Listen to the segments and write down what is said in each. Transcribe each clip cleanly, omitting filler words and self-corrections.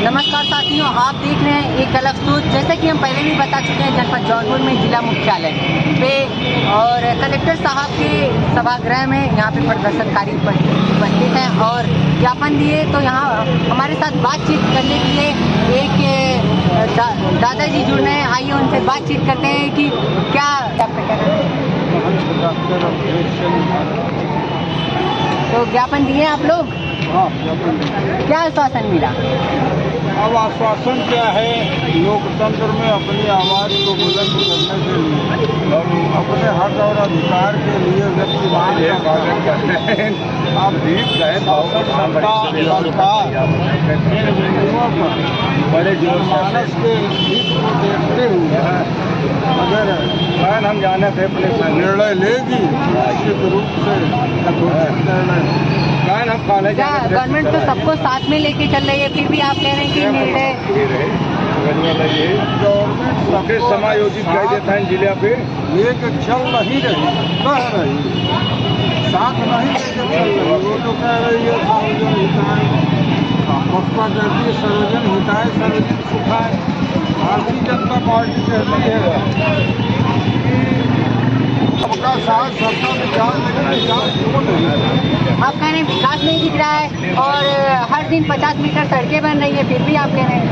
नमस्कार साथियों, आप देख रहे हैं एक अलग सोच। जैसे कि हम पहले भी बता चुके हैं, जनपद जौनपुर में जिला मुख्यालय पे और कलेक्टर साहब के सभागृह में यहाँ पे प्रदर्शनकारी उपस्थित हैं और ज्ञापन दिए। तो यहाँ हमारे साथ बातचीत करने के लिए एक दादाजी जुड़ रहे हैं। आइए उनसे बातचीत करते हैं कि क्या तो ज्ञापन दिए आप लोग। हाँ, क्या आश्वासन मिला? अब आश्वासन क्या है, लोकतंत्र में अपनी आवाज़ को बुलंद करने के लिए और अपने हक और अधिकार के लिए व्यक्तिवाद बड़े जनमानस के हित को देखते हुए अगर हम जाने थे अपने निर्णय लेगी, निश्चित रूप से निर्णय गवर्नमेंट तो सबको साथ में लेके चल रही है, फिर भी आप कह रहे हैं कि निर्णय गवर्नमेंट सबके समायोजित कर देता है जिले पे लेके चल नहीं रही, कह रही साथ नहीं लेके चल रही। वो तो कह रही है सर्वजन हिताय, बसपा कहती है सर्वजन हिताय सर्वजन सुखाय। भारतीय जनता पार्टी कहती है सबका साथ सबका विकास, लेकिन विकास क्यों नहीं? आप कह रहे हैं विकास नहीं दिख रहा है और हर दिन 50 मीटर सड़कें बन रही है, फिर भी आप कह रहे हैं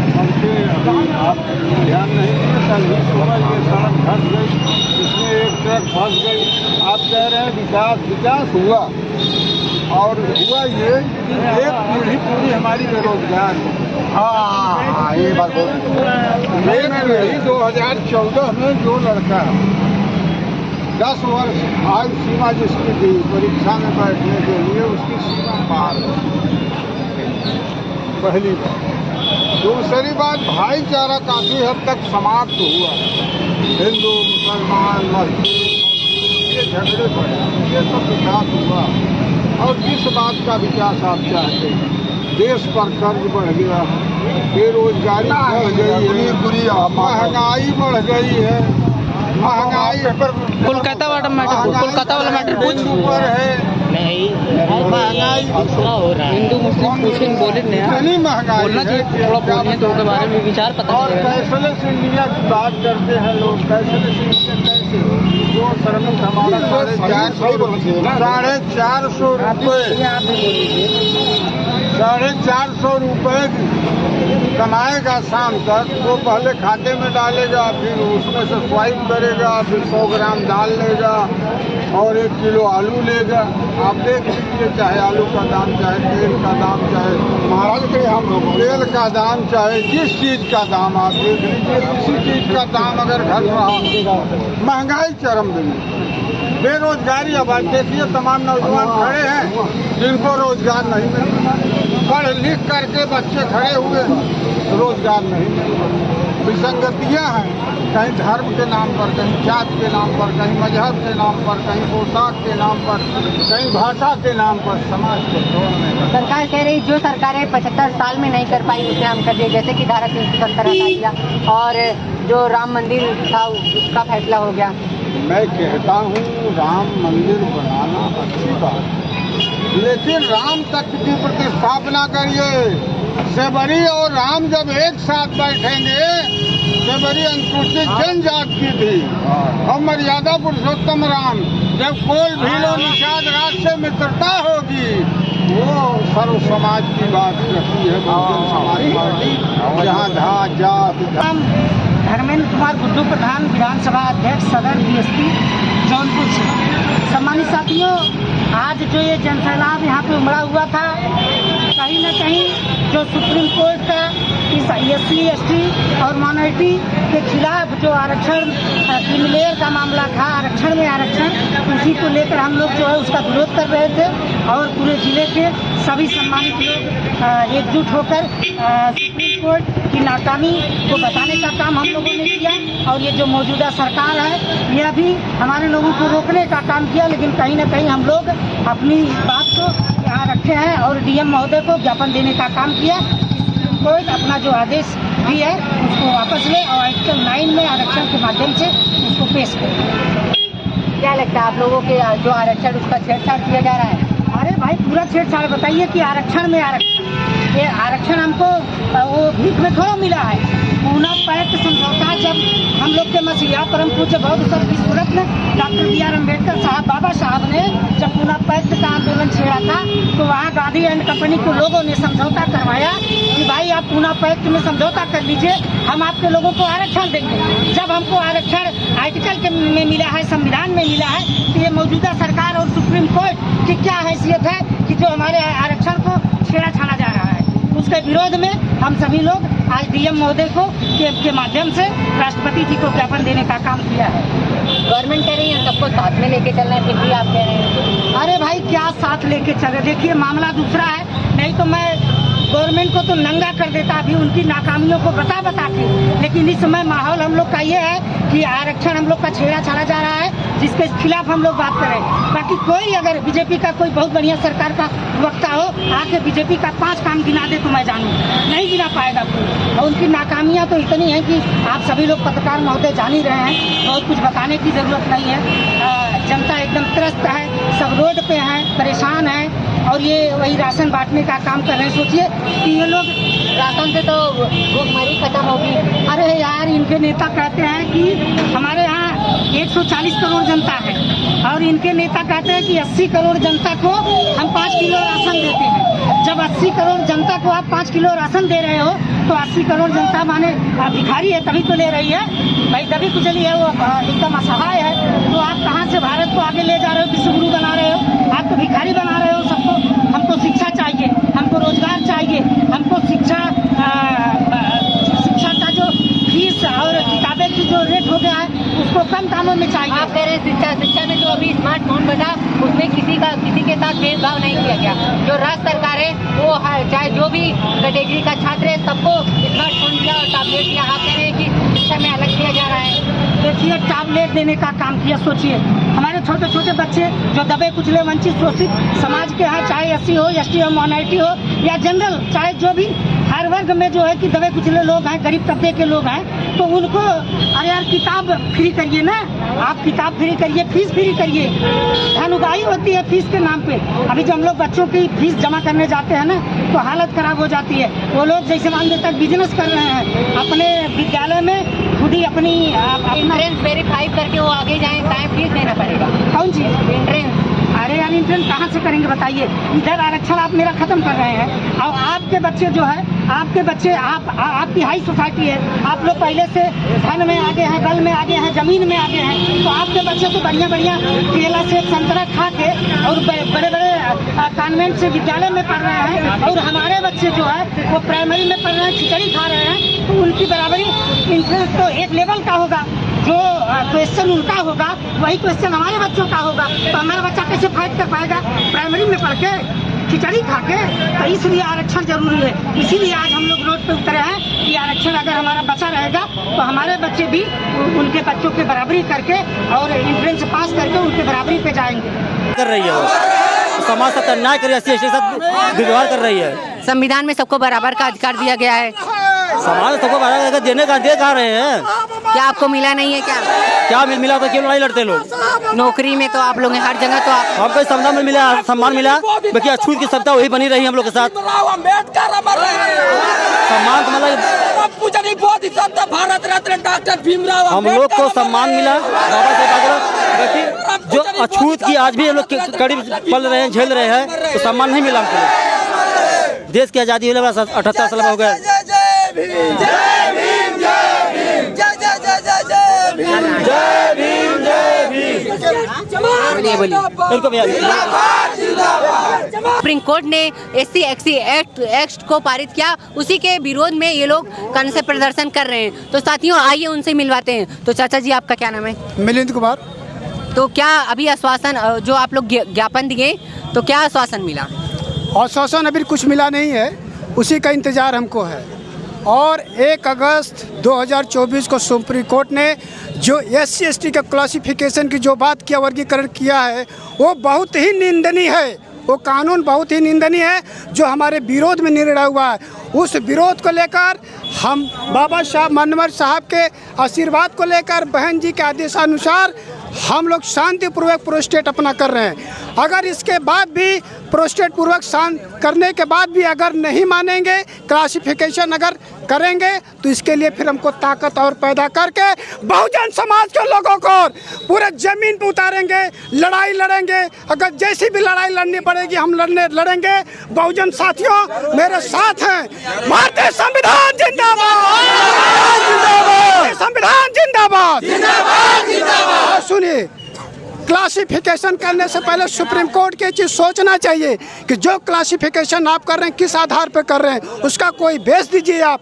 आप ध्यान नहीं दिए। कल ही सुबह ये सड़क धंस गई, इसमें एक ट्रक फंस गई। आप कह रहे हैं विकास हुआ, और हुआ ये कि एक पीढ़ी पूरी हमारी बेरोजगार है। हाँ, ये बात बोल। एक पीढ़ी 2014 में जो लड़का 10 वर्ष आयु सीमा जिसकी थी परीक्षा में बैठने के लिए, उसकी सीमा पार है। पहली बात। दूसरी बात, भाईचारा काफी हद तक समाप्त हुआ। हिंदू मुसलमान मस्जिद ये झगड़े पड़े, ये सब विकास हुआ। और किस बात का विकास आप चाहते हैं? देश पर कर्ज बढ़ गया, बेरोजगारी बढ़ गई है, महंगाई बढ़ गई है, महंगाई कोलकाता वाला मैटर पूछ ऊपर है। नहीं, महंगाई हो रहा है। हिंदू मुस्लिम पूछेंगे, बोले इतनी महंगाई बोलना चाहिए, थोड़ा बोलने तो उनके बारे में विचार पता और कैशलेस इंडिया की बात करते हैं लोग। कैशलेस इंडिया कैसे? जो श्रमिक हमारा 450 रुपये 450 रुपये कमाएगा शाम तक, वो पहले खाते में डालेगा, फिर उसमें से स्वाइप करेगा, फिर 100 ग्राम दाल लेगा और 1 किलो आलू लेगा। आप देख लीजिए, चाहे आलू का दाम, चाहे तेल का दाम, चाहे महाराज के हम लोग तेल का दाम, चाहे जिस चीज़ का दाम आप देख लीजिए, किसी चीज़ का दाम अगर घट रहा, महंगाई चरम पे, बेरोजगारी। अब आज देखिए तमाम नौजवान खड़े हैं जिनको रोजगार नहीं मिल रहा, पढ़ लिख करके बच्चे खड़े हुए, रोजगार नहीं मिल रहा। विसंगतियाँ हैं, कहीं धर्म के नाम पर, कहीं जात के नाम पर, कहीं मजहब के नाम पर, कहीं पोशाक के नाम पर, कहीं भाषा के नाम पर समाज को तोड़ने का। सरकार कह रही जो सरकारें 75 साल में नहीं कर पाई उसे हम कर दिए, जैसे कि धारा 370 हटा दिया और जो राम मंदिर था उसका फैसला हो गया। मैं कहता हूँ राम मंदिर बनाना अच्छी बात है, लेकिन राम तत्व की प्रतिस्थापना करिए। सेबरी और राम जब एक साथ बैठेंगे, सेबरी अनुसूचित जनजाति की थी और मर्यादा पुरुषोत्तम राम, जब कोल भीलो निषाद राज से मित्रता होगी, वो सर्व समाज की बात करती है। बहुजन समाज पार्टी जहाँ जात धर्मेंद्र कुमार गुड्डू, प्रधान विधानसभा अध्यक्ष सदर बीएसपी जौनपुर से। सम्मानित साथियों, आज जो ये जनसैलाब यहाँ पे उमड़ा हुआ था, कहीं न कहीं जो सुप्रीम कोर्ट का इस SC ST और माइनॉरिटी के खिलाफ जो आरक्षण क्रिमिलेयर का मामला था, आरक्षण में आरक्षण, उसी को लेकर हम लोग जो है उसका विरोध कर रहे थे और पूरे जिले के सभी सम्मानित लोग एकजुट होकर सुप्रीम कोर्ट की नाकामी को बताने का काम हम लोगों ने किया। और ये जो मौजूदा सरकार है, यह भी हमारे लोगों को रोकने का काम किया, लेकिन कहीं ना कहीं हम लोग अपनी बात को यहाँ रखे हैं और DM महोदय को ज्ञापन देने का काम किया। सुप्रीम कोर्ट अपना जो आदेश भी है उसको वापस ले और आर्टिकल 9 में आरक्षण के माध्यम से उसको पेश करें। क्या लगता है आप लोगों के जो आरक्षण उसका छेड़छाड़ किया जा रहा है? अरे भाई पूरा छेड़छाड़ बताइए कि आरक्षण में आरक्षण, ये आरक्षण हमको वो भीख में थोड़ा मिला है। पूना पैक्ट समझौता जब हम लोग के मसीहा परम पूज्य बौद्ध सर विश्वरत्न डॉक्टर B.R. अम्बेडकर साहब बाबा साहब ने जब पूना पैक्ट का आंदोलन छेड़ा था, तो वहाँ गांधी एंड कंपनी को लोगों ने समझौता करवाया कि भाई आप पूना पैक्ट में समझौता कर लीजिए, हम आपके लोगों को आरक्षण देंगे। जब हमको आरक्षण आर्टिकल में मिला है, संविधान में मिला है, तो ये मौजूदा सरकार और सुप्रीम कोर्ट की क्या हैसियत है कि जो हमारे आरक्षण को छेड़ा जा रहा है। उसके विरोध में हम सभी लोग आज DM महोदय को के माध्यम से राष्ट्रपति जी को ज्ञापन देने का काम किया है। गवर्नमेंट कह रही है सबको साथ में लेके चलना है, फिर भी आप कह रहे हैं। अरे भाई क्या साथ लेके चले, देखिए मामला दूसरा है, नहीं तो मैं गवर्नमेंट को तो नंगा कर देता अभी उनकी नाकामियों को बता के। लेकिन इस समय माहौल हम लोग का ये है कि आरक्षण हम लोग का छेड़ा जा रहा है, जिसके खिलाफ हम लोग बात करें। बाकी कोई अगर बीजेपी का कोई बहुत बढ़िया सरकार का वक्ता हो, आके बीजेपी का 5 काम गिना दे तो मैं जानूँ, नहीं गिना पाएगा कोई। और उनकी नाकामियाँ तो इतनी हैं कि आप सभी लोग पत्रकार महोदय जान ही रहे हैं, बहुत कुछ बताने की ज़रूरत नहीं है। जनता एकदम त्रस्त है, सब रोड पे हैं, परेशान है, और ये वही राशन बांटने का काम कर रहे हैं। सोचिए कि ये लोग राशन से तो भूखमरी खत्म होगी। अरे यार, इनके नेता कहते हैं कि हमारे यहाँ 140 करोड़ जनता है, और इनके नेता कहते हैं कि 80 करोड़ जनता को हम 5 किलो राशन देते हैं। जब 80 करोड़ जनता को आप 5 किलो राशन दे रहे हो, तो 80 करोड़ जनता माने भिखारी है तभी तो ले रही है भाई, तभी कुचली है, वो एकदम असहाय है। तो आप कहाँ से भारत को आगे ले जा रहे हो, विश्वगुरु बना रहे हो, आप तो भिखारी बना रहे हो सबको। हमको शिक्षा चाहिए, हमको रोजगार चाहिए, हमको शिक्षा का जो फीस और किताबें की जो रेट हो गया है, उसको कम दामों में चाहिए। आप कह रहे हैं शिक्षा में जो अभी स्मार्टफोन बना, उसमें किसी के साथ भेदभाव नहीं किया गया। जो राज्य सरकार है वो चाहे जो भी कैटेगरी का छात्र है सबको स्मार्टफोन दिया और टैबलेट दिया। आप कह रहे हैं कि शिक्षा में अलग किया जा रहा है। देखिए, टैबलेट देने का काम किया। सोचिए हमारे छोटे छोटे बच्चे जो दबे कुचले वंचित शोषित समाज के हैं, चाहे SC हो, ST हो, माइनॉरिटी हो या जनरल, चाहे जो भी हर वर्ग में जो है कि दबे कुचले लोग हैं, गरीब तबके के लोग हैं, तो उनको अरे यार किताब फ्री करिए ना, आप किताब फ्री करिए, फीस फ्री करिए। धन उगाही होती है फीस के नाम पे। अभी जब हम लोग बच्चों की फीस जमा करने जाते हैं ना, तो हालत खराब हो जाती है। वो लोग जैसे मान लो तक बिजनेस कर रहे हैं अपने विद्यालय में, खुद ही अपनी एंट्रेंस वेरीफाई करके वो आगे जाएं, टाइम फीस देना पड़ेगा। कौन चीज़? एंट्रेंस। अरे यार, एंट्रेंस कहाँ से करेंगे बताइए? इधर आरक्षण आप मेरा खत्म कर रहे हैं, और आपके बच्चे जो है, आपके बच्चे आपकी हाई सोसाइटी है, आप लोग पहले से धन में आगे हैं, बल में आगे हैं, जमीन में आगे हैं, तो आपके बच्चे तो बढ़िया बढ़िया केला से संतरा खा के और बड़े बड़े कॉन्वेंट से विद्यालय में पढ़ रहे हैं, और हमारे बच्चे जो है वो प्राइमरी में पढ़ रहे हैं, खिचड़ी खा रहे हैं। तो उनकी बराबरी इंट्रेंस तो एक लेवल का होगा, जो क्वेश्चन उनका होगा वही क्वेश्चन हमारे बच्चों का होगा। तो हमारा बच्चा कैसे फाइट कर पाएगा प्राइमरी में पढ़ के, खिचड़ी खा के? तो इसलिए आरक्षण जरूरी है। इसीलिए आज हम लोग रोड पे उतरे हैं कि आरक्षण अगर हमारा बचा रहेगा तो हमारे बच्चे भी उनके बच्चों की बराबरी करके और एंट्रेंस पास करके उनके बराबरी पे जाएंगे। कर रही है वो समाज साथ अन्याय कर रही है, SC साथ व्यवहार कर रही है। संविधान में सबको बराबर का अधिकार दिया गया है, समाज सबको बराबर देने का दे कहा रहे हैं। क्या आपको मिला नहीं है? क्या मिला तो क्यों लड़ाई लड़ते लोग? नौकरी में तो आप लोग हर जगह तो आप हमको संविधान में मिला, सम्मान मिला, बाकी अछूत की सत्ता वही बनी रही हम लोग के साथ। सम्मान तो मतलब भारत रत्न डॉक्टर भीमराव हम लोग को सम्मान मिला बाबा साहब, जो अछूत की आज भी हम लोग कड़ी पल रहे हैं, झेल रहे हैं, तो सम्मान नहीं मिला हमको। देश की आज़ादी होने वाला 78 साल हो गया। सुप्रीम कोर्ट ने SC SC एक्ट को पारित किया, उसी के विरोध में ये लोग कल से प्रदर्शन कर रहे हैं। तो साथियों आइए उनसे मिलवाते हैं। तो चाचा जी, आपका क्या नाम है? मिलिंद कुमार। तो क्या अभी आश्वासन जो आप लोग ज्ञापन दिए, तो क्या आश्वासन मिला? आश्वासन अभी कुछ मिला नहीं है, उसी का इंतज़ार हमको है। और 1 अगस्त 2024 को सुप्रीम कोर्ट ने जो SC ST का क्लासिफिकेशन की जो बात किया, वर्गीकरण किया है, वो बहुत ही निंदनीय है। वो कानून बहुत ही निंदनीय है जो हमारे विरोध में निर्णय हुआ है। उस विरोध को लेकर हम बाबा साहब मनोहर साहब के आशीर्वाद को लेकर, बहन जी के आदेशानुसार हम लोग शांतिपूर्वक प्रोस्टेट अपना कर रहे हैं। अगर इसके बाद भी प्रोस्टेट पूर्वक शांत करने के बाद भी अगर नहीं मानेंगे, क्लासिफिकेशन अगर करेंगे, तो इसके लिए फिर हमको ताकत और पैदा करके बहुजन समाज के लोगों को पूरे जमीन पर उतारेंगे, लड़ाई लड़ेंगे। अगर जैसी भी लड़ाई लड़नी पड़ेगी हम लड़ेंगे। बहुजन साथियों मेरे साथ हैं। भारतीय संविधान जिंदाबाद, संविधान जिंदाबाद, सुनिए, क्लासिफिकेशन करने से पहले सुप्रीम कोर्ट की चीज़ सोचना चाहिए कि जो क्लासिफिकेशन आप कर रहे हैं किस आधार पर कर रहे हैं, उसका कोई बेस दीजिए आप।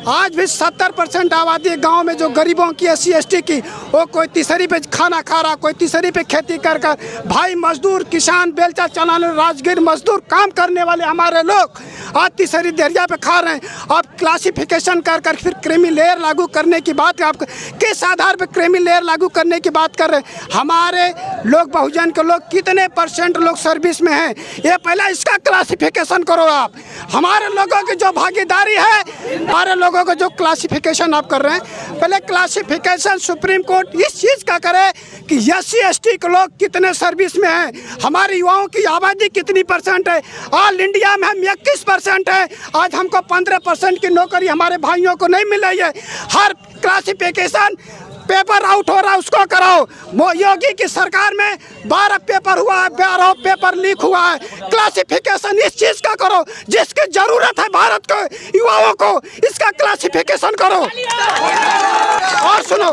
आज भी 70% आबादी गांव में जो गरीबों की SC ST की, वो कोई तीसरी पे खाना खा रहा, कोई तीसरी पे खेती कर भाई मजदूर, किसान, बेलचा चलाने, राजगीर मजदूर, काम करने वाले हमारे लोग आज तीसरी दरिया पे खा रहे हैं। आप क्लासिफिकेशन कर फिर क्रीमी लेयर लागू करने की बात, आप किस आधार पर क्रीमी लेयर लागू करने की बात कर रहे हैं? हमारे लोग, बहुजन के लोग कितने % लोग सर्विस में हैं, ये पहले इसका क्लासिफिकेशन करो आप। हमारे लोगों की जो भागीदारी है, हमारे लोगों को जो क्लासिफिकेशन आप कर रहे हैं, पहले क्लासिफिकेशन सुप्रीम कोर्ट इस चीज़ का करे कि SC ST के लोग कितने सर्विस में हैं, हमारे युवाओं की आबादी कितनी % है। ऑल इंडिया में हम 21% है, आज हमको 15% की नौकरी हमारे भाइयों को नहीं मिल रही है। हर क्लासिफिकेशन पेपर आउट हो रहा है, उसको कराओ। योगी की सरकार में 12 पेपर हुआ है, 12 पेपर लीक हुआ है। क्लासिफिकेशन इस चीज का करो जिसकी जरूरत है भारत के युवाओं को, इसका क्लासिफिकेशन करो। और सुनो,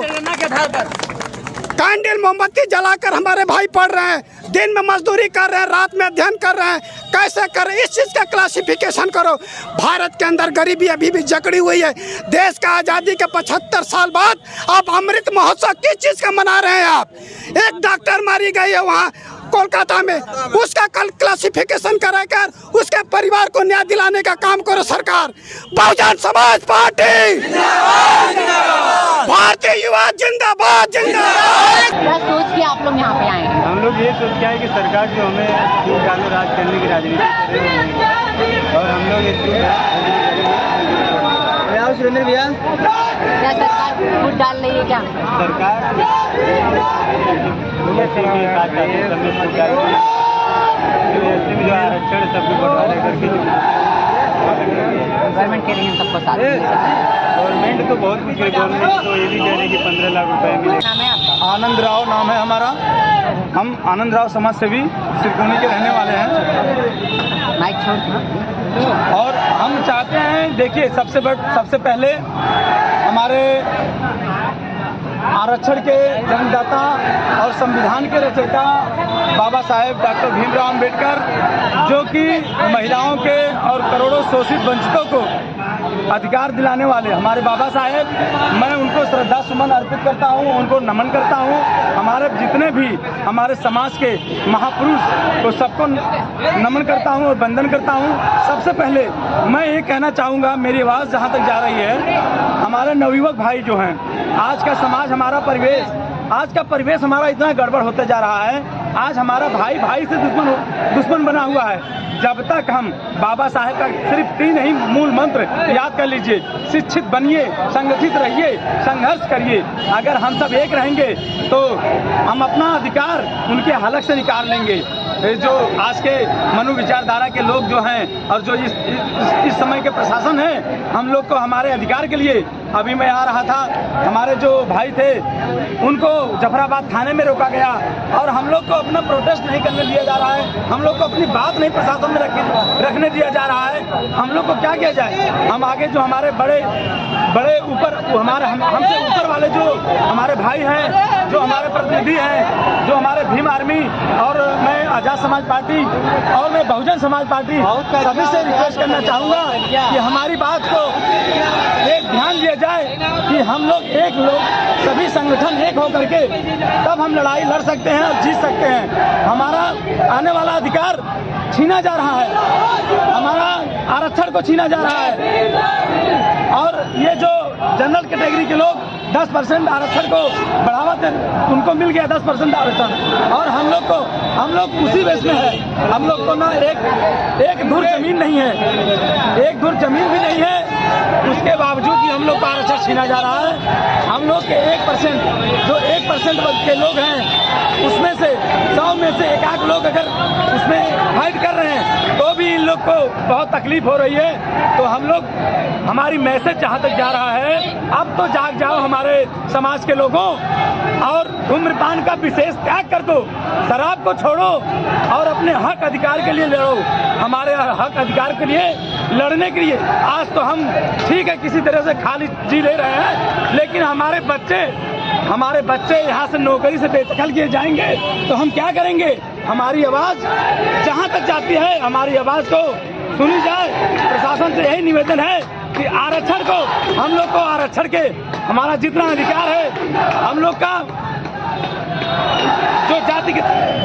कैंडल मोमबत्ती जलाकर हमारे भाई पढ़ रहे हैं, दिन में मजदूरी कर रहे हैं, रात में अध्ययन कर रहे हैं, कैसे कर रहे हैं, इस चीज़ का क्लासिफिकेशन करो। भारत के अंदर गरीबी अभी भी जकड़ी हुई है। देश का आज़ादी के 75 साल बाद आप अमृत महोत्सव किस चीज़ का मना रहे हैं? आप एक डॉक्टर मारी गई है वहाँ कोलकाता में, उसका कल क्लासिफिकेशन कराकर उसके परिवार को न्याय दिलाने का काम करो सरकार। बहुजन समाज पार्टी, भारतीय युवा जिंदाबाद, जिंदाबाद। क्या सोच के आप लोग यहाँ पे आए हैं? हम लोग ये सोच के आए कि सरकार जो हमें 3 सालों राज करने की राजनीति कर रही है और हम लोग इसको सुरेंद्र भैया, क्या सरकार वोट डाल रही है? क्या सरकार जो आरक्षण सबको बंटवारा करके गवर्नमेंट कह रही है सबको साथ। गवर्नमेंट तो बहुत कुछ है, गवर्नमेंट तो ये भी कह रही है कि 15 लाख रुपए मिले। नाम है आपका? आनंद राव नाम है हमारा। हम आनंद राव समाज सेवी सिरकोनी के रहने वाले हैं। माइक छोड़। और हम चाहते हैं, देखिए, सबसे पहले हमारे आरक्षण के जन्मदाता और संविधान के रचयिता बाबा साहेब डॉक्टर भीमराव अंबेडकर, जो कि महिलाओं के और करोड़ों शोषित वंचितों को अधिकार दिलाने वाले हमारे बाबा साहेब, मैं उनको श्रद्धा सुमन अर्पित करता हूं, उनको नमन करता हूं। हमारे जितने भी हमारे समाज के महापुरुष को सबको नमन करता हूं और वंदन करता हूं। सबसे पहले मैं ये कहना चाहूँगा, मेरी आवाज़ जहाँ तक जा रही है, हमारे नवयुवक भाई जो हैं, आज का समाज, हमारा परिवेश, आज का परिवेश हमारा इतना गड़बड़ होते जा रहा है। आज हमारा भाई भाई से दुश्मन बना हुआ है। जब तक हम बाबा साहेब का सिर्फ 3 ही मूल मंत्र याद कर लीजिए, शिक्षित बनिए, संगठित रहिए, संघर्ष करिए। अगर हम सब एक रहेंगे तो हम अपना अधिकार उनके हलक से निकाल लेंगे। जो आज के मनु विचारधारा के लोग जो हैं और जो इस समय के प्रशासन है, हम लोग को हमारे अधिकार के लिए, अभी मैं आ रहा था, हमारे जो भाई थे उनको जफराबाद थाने में रोका गया और हम लोग को अपना प्रोटेस्ट नहीं करने दिया जा रहा है। हम लोग को अपनी बात नहीं प्रशासन में रखने दिया जा रहा है। हम लोग को क्या किया जाए? हम आगे जो हमारे बड़े ऊपर, हमारे हमसे ऊपर वाले जो हमारे भाई हैं, जो हमारे प्रतिनिधि हैं, जो हमारे भीम आर्मी और मैं आजाद समाज पार्टी और मैं बहुजन समाज पार्टी, सभी से रिक्वेस्ट करना चाहूँगा कि हमारी बात को एक ध्यान दिया जाए कि हम लोग सभी संगठन एक होकर के तब हम लड़ाई लड़ सकते हैं और जीत सकते हैं। हमारा आने वाला अधिकार छीना जा रहा है, हमारा आरक्षण को छीना जा रहा है और ये जो जनरल कैटेगरी के लोग 10% आरक्षण को बढ़ावा दे, उनको मिल गया 10% आरक्षण और हम लोग उसी बेस में है। हम लोग को ना एक धुर जमीन नहीं है, एक धुर जमीन भी नहीं है, उसके बावजूद भी हम लोग को आरक्षण छीना जा रहा है। हम हम लोग के 1% जो 1% के लोग हैं उसमें से 100 में से एक आध लोग अगर उसमें फाइट कर रहे हैं तो भी इन लोग को बहुत तकलीफ हो रही है। तो हम लोग, हमारी मैसेज जहाँ तक जा रहा है, अब तो जाग जाओ हमारे समाज के लोगों और धूम्रपान का विशेष त्याग कर दो, शराब को छोड़ो और अपने हक अधिकार के लिए लड़ो। हमारे हक अधिकार के लिए लड़ने के लिए आज तो हम ठीक है किसी तरह से खाली जी ले रहे हैं, लेकिन हमारे बच्चे यहाँ से नौकरी से बेदखल किए जाएंगे तो हम क्या करेंगे? हमारी आवाज़ जहाँ तक जाती है, हमारी आवाज़ को सुनी जाए। प्रशासन से यही निवेदन है कि आरक्षण को, हम लोग को आरक्षण के हमारा जितना अधिकार है, हम लोग का जो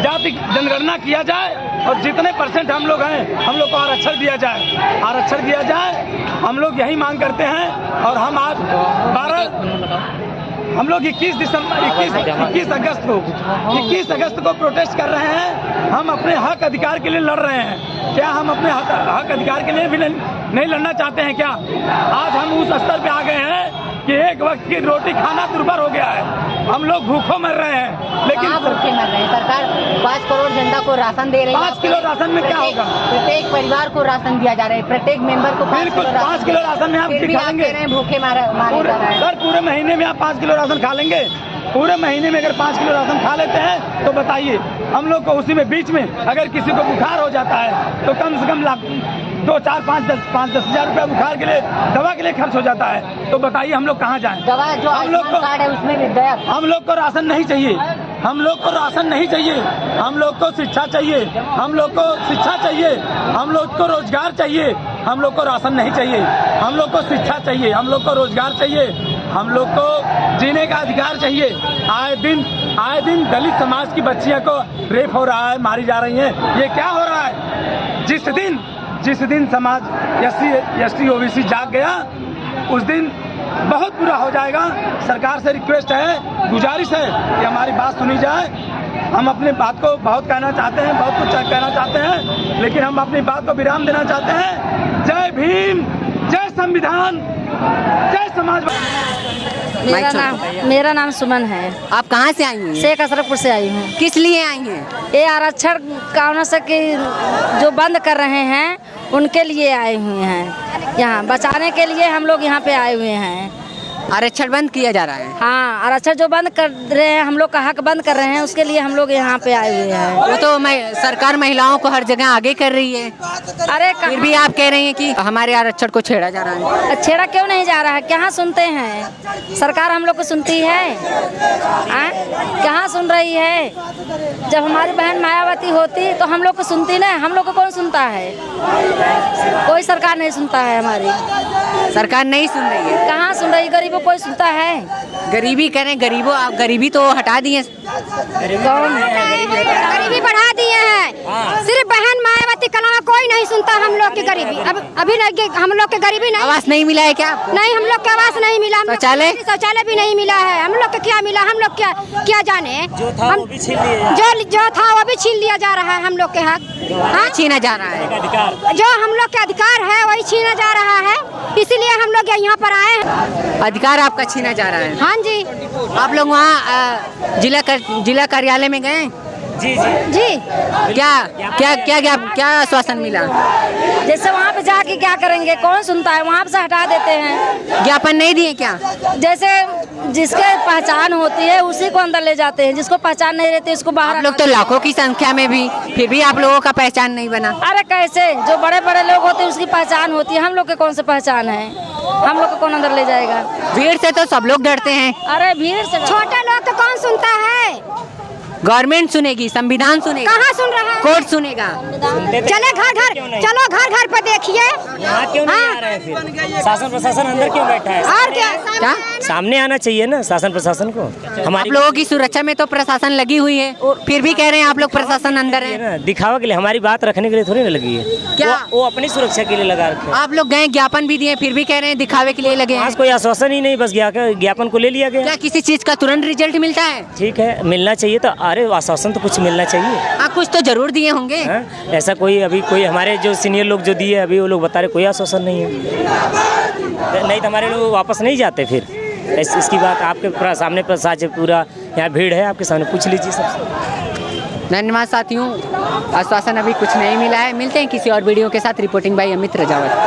जाति जनगणना किया जाए और जितने % हम लोग हैं, हम लोग को आरक्षण दिया जाए। हम लोग यही मांग करते हैं। और हम आज 21 अगस्त को प्रोटेस्ट कर रहे हैं। हम अपने हक अधिकार के लिए लड़ रहे हैं। क्या हम अपने हक अधिकार के लिए भी नहीं लड़ना चाहते हैं क्या? आज हम उस स्तर पे आ गए हैं कि एक वक्त की रोटी खाना दुर्भर हो गया है। हम लोग भूखों मर रहे हैं। लेकिन भूखे मर रहे हैं। सरकार 5 करोड़ जनता को राशन दे रही है। 5 किलो राशन में क्या होगा? प्रत्येक परिवार को राशन दिया जा रहा है, प्रत्येक मेंबर को 5 किलो राशन में आप दिखाएंगे? भूखे मारे जा रहे हैं। सर, पूरे महीने में आप 5 किलो राशन खा लेंगे? पूरे महीने में अगर 5 किलो राशन खा लेते हैं तो बताइए, हम लोग को उसी में बीच में अगर किसी को बुखार हो जाता है तो कम से कम 2, 4, 5, 10 हज़ार रुपया बुखार के लिए, दवा के लिए खर्च हो जाता है। तो बताइए हम लोग कहाँ जाएं? दवा जो हम लोग को कार्ड है उसमें भी दया। हम लोग को राशन नहीं चाहिए। हम लोग को राशन नहीं चाहिए। हम लोग को शिक्षा चाहिए। हम लोग को शिक्षा चाहिए। हम लोग को रोजगार चाहिए। हम लोग को राशन नहीं चाहिए। हम लोग को शिक्षा चाहिए। हम लोग को रोजगार चाहिए। हम लोग को जीने का अधिकार चाहिए। आए दिन दलित समाज की बच्चियां को रेप हो रहा है, मारी जा रही हैं। ये क्या हो रहा है? जिस दिन समाज SC OBC जाग गया, उस दिन बहुत बुरा हो जाएगा। सरकार से रिक्वेस्ट है, गुजारिश है कि हमारी बात सुनी जाए। हम अपनी बात को बहुत कहना चाहते हैं, बहुत कुछ कहना चाहते हैं, लेकिन हम अपनी बात को विराम देना चाहते हैं। जय भीम, जय संविधान, जय समाज। मेरा नाम सुमन है। आप कहाँ से आई हैं? शेख अशरफपुर से आई हूँ। किस लिए आई हैं? ये आरक्षण कानून से कि जो बंद कर रहे हैं उनके लिए आए हुए हैं। यहाँ बचाने के लिए हम लोग यहाँ पे आए हुए हैं। आरक्षण बंद किया जा रहा है? हाँ, आरक्षण जो बंद कर रहे हैं, हम लोग का हक बंद कर रहे हैं, उसके लिए हम लोग यहाँ पे आए हुए हैं। वो तो सरकार महिलाओं को हर जगह आगे कर रही है। अरे फिर भी आप कह रही हैं कि हमारे आरक्षण को छेड़ा जा रहा है। छेड़ा क्यों नहीं जा रहा है? कहाँ सुनते हैं? सरकार हम लोग को सुनती है? कहाँ सुन रही है? जब हमारी बहन मायावती होती तो हम लोग को सुनती ना। हम लोग को कौन सुनता है? कोई सरकार नहीं सुनता है हमारी। सरकार नहीं सुन रही है? कहाँ सुन रही? गरीबों कोई सुनता है? गरीबी करें, गरीबों आप गरीबी तो हटा दिए। गरीबी बढ़ा दिए हैं। सिर्फ बहन मायावती के अलावा कोई नहीं सुनता हम लोग की गरीबी। अभी नहीं, हम लोग की गरीबी नहीं। आवास नहीं मिला है क्या? नहीं, हम लोग के आवास नहीं मिला। शौचालय भी नहीं मिला है। हम लोग को क्या मिला? हम लोग क्या जाने? जो था वो भी छीन लिया जा रहा है। हम लोग के हक छीना जा रहा है। जो हम लोग के अधिकार है वही छीना जा रहा है। इसीलिए हम लोग यहाँ पर आए हैं। अधिकार आपका छीना जा रहा है? हाँ जी। आप लोग वहाँ जिला कार्यालय में गए? जी। क्या आश्वासन मिला? जैसे वहाँ पे जाके क्या करेंगे? कौन सुनता है? वहाँ से हटा देते हैं। ज्ञापन नहीं दिए क्या? जैसे जिसके पहचान होती है उसी को अंदर ले जाते हैं, जिसको पहचान नहीं रहती उसको बाहर। आप लोग तो लाखों की संख्या में भी, फिर भी आप लोगों का पहचान नहीं बना। अरे कैसे? जो बड़े बड़े लोग होते हैं उसकी पहचान होती है। हम लोग के कौन से पहचान है? हम लोग को कौन अंदर ले जाएगा? भीड़ से तो सब लोग डरते हैं। अरे भीड़ से छोटे लोग को कौन सुनता है? गवर्नमेंट सुनेगी, संविधान सुनेगा। कहाँ सुन रहा है? कोर्ट सुनेगा। चले चलो घर पर देखिए। क्यों नहीं आ रहे हैं फिर? शासन प्रशासन अंदर क्यों बैठा है? और क्या सामने आना चाहिए ना शासन प्रशासन को। आप लोगों की सुरक्षा में तो प्रशासन लगी हुई है, फिर भी कह रहे हैं आप लोग प्रशासन अंदर है। दिखावा के लिए, हमारी बात रखने के लिए थोड़ी ना लगी है। क्या वो अपनी सुरक्षा के लिए लगा रखे। आप लोग गए, ज्ञापन भी दिए, फिर भी कह रहे हैं दिखावे के लिए लगे हैं। आज कोई आश्वासन ही नहीं, बस ज्ञापन को ले लिया गया। क्या किसी चीज का तुरंत रिजल्ट मिलता है? ठीक है, मिलना चाहिए तो। अरे आश्वासन तो कुछ मिलना चाहिए। आप कुछ तो जरूर दिए होंगे। ऐसा कोई हमारे जो सीनियर लोग जो दिए, अभी वो लोग बता रहे कोई आश्वासन नहीं है। नहीं तो हमारे लोग वापस नहीं जाते फिर। इसकी बात आपके सामने पूरा यहाँ भीड़ है, आपके सामने पूछ लीजिए सबसे। धन्यवाद साथियों, आश्वासन अभी कुछ नहीं मिला है। मिलते हैं किसी और वीडियो के साथ। Reporting by Amit Rajawat.